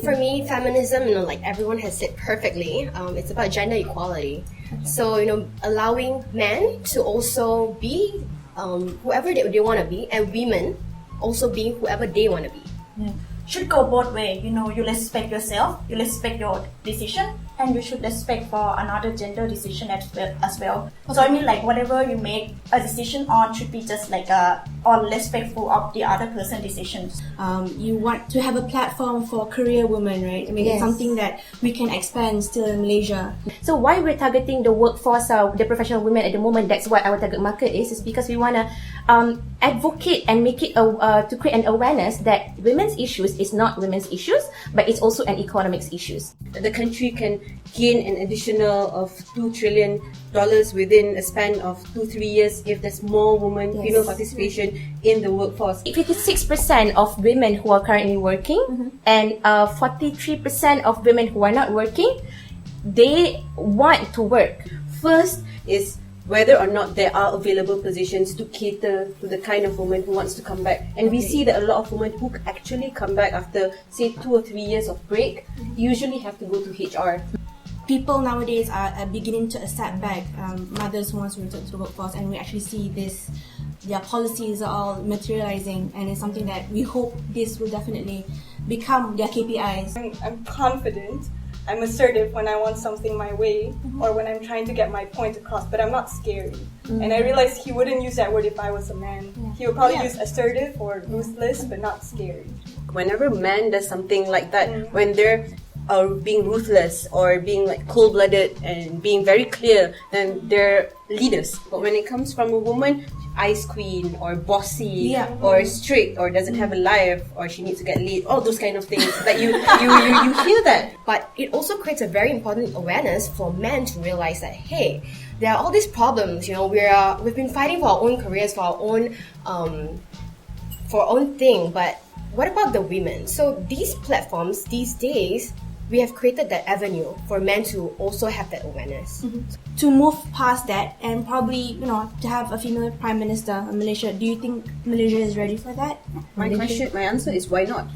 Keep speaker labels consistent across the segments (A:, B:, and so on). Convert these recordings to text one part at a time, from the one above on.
A: for me, feminism, like everyone has said perfectly, it's about gender equality. So, allowing men to also be whoever they want to be, and women also being whoever they want to be.
B: Yeah. Should go both ways. You respect yourself, you respect your decision, and you should respect for another gender decision as well. So I mean, like, whatever you make a decision on should be just like all respectful of the other person's decisions.
C: You want to have a platform for career women, right? I mean, it's something that we can expand still in Malaysia.
D: So why we're targeting the workforce, the professional women at the moment, that's what our target market is because we want to advocate and make it to create an awareness that women's issues is not women's issues, but it's also an economics issues.
E: The country can gain an additional of $2 trillion within a span of 2-3 years if there's more female participation in the workforce.
D: 56% of women who are currently working and 43% of women who are not working, they want to work.
E: First is whether or not there are available positions to cater to the kind of woman who wants to come back. And we see that a lot of women who actually come back after, say, 2 or 3 years of break, usually have to go to HR.
C: People nowadays are beginning to accept back mothers who want to return to the workforce, and we actually see their policies are all materializing, and it's something that we hope this will definitely become their KPIs.
F: I'm confident. I'm assertive when I want something my way or when I'm trying to get my point across, but I'm not scary. And I realized he wouldn't use that word if I was a man. He would probably use assertive or ruthless, but not scary.
E: Whenever a man does something like that, when they're being ruthless or being like cold-blooded and being very clear, then they're leaders. But when it comes from a woman, ice queen or bossy or strict or doesn't have a life or she needs to get laid, all those kind of things that you hear that.
A: But it also creates a very important awareness for men to realize that, hey, there are all these problems. We've been fighting for our own careers, for our own thing. But what about the women? So these platforms these days, we have created that avenue for men to also have that awareness.
C: To move past that and probably, to have a female prime minister in Malaysia, do you think Malaysia is ready for that?
E: My answer is why not?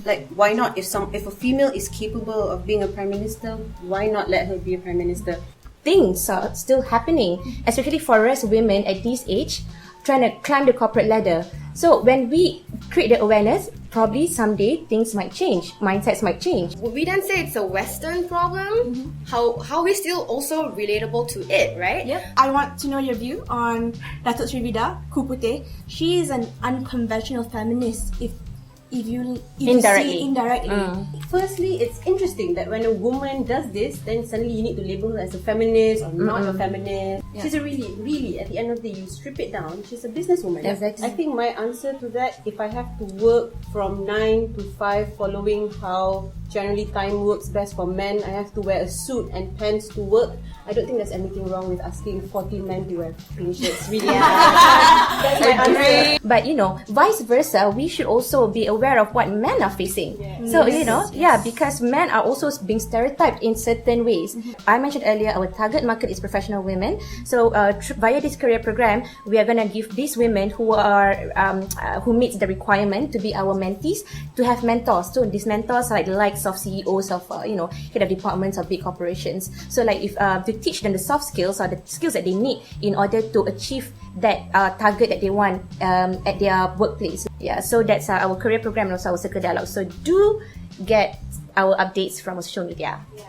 E: Like, why not? If a female is capable of being a prime minister, why not let her be a prime minister?
D: Things are still happening, especially for us women at this age, trying to climb the corporate ladder. So when we create the awareness, probably someday things might change, mindsets might change.
A: Would we then say it's a Western problem? How we still also relatable to it, right?
C: Yeah. I want to know your view on Datuk Vida, Puteh. She is an unconventional feminist. If you
D: Indirectly.
C: see indirectly.
E: Firstly, it's interesting that when a woman does this, then suddenly you need to label her as a feminist or not a feminist. Yeah. She's a really, at the end of the day, you strip it down, she's a businesswoman.
D: Exactly.
E: I think my answer to that, if I have to work from 9 to 5 following how generally time works best for men, I have to wear a suit and pants to work, I don't think there's anything wrong with asking 14 men to wear clean shirts. Really, that's my answer.
D: But vice versa, we should also be aware of what men are facing. So because men are also being stereotyped in certain ways. I mentioned earlier, our target market is professional women. So via this career program, we are gonna give these women who are who meets the requirement to be our mentees to have mentors. So these mentors are like the likes of CEOs of head of departments of big corporations. So like if to teach them the soft skills or the skills that they need in order to achieve that target that they want at their workplace. Yeah, so that's our career program and also our circle dialogue. So do get our updates from our social media.
F: Yeah.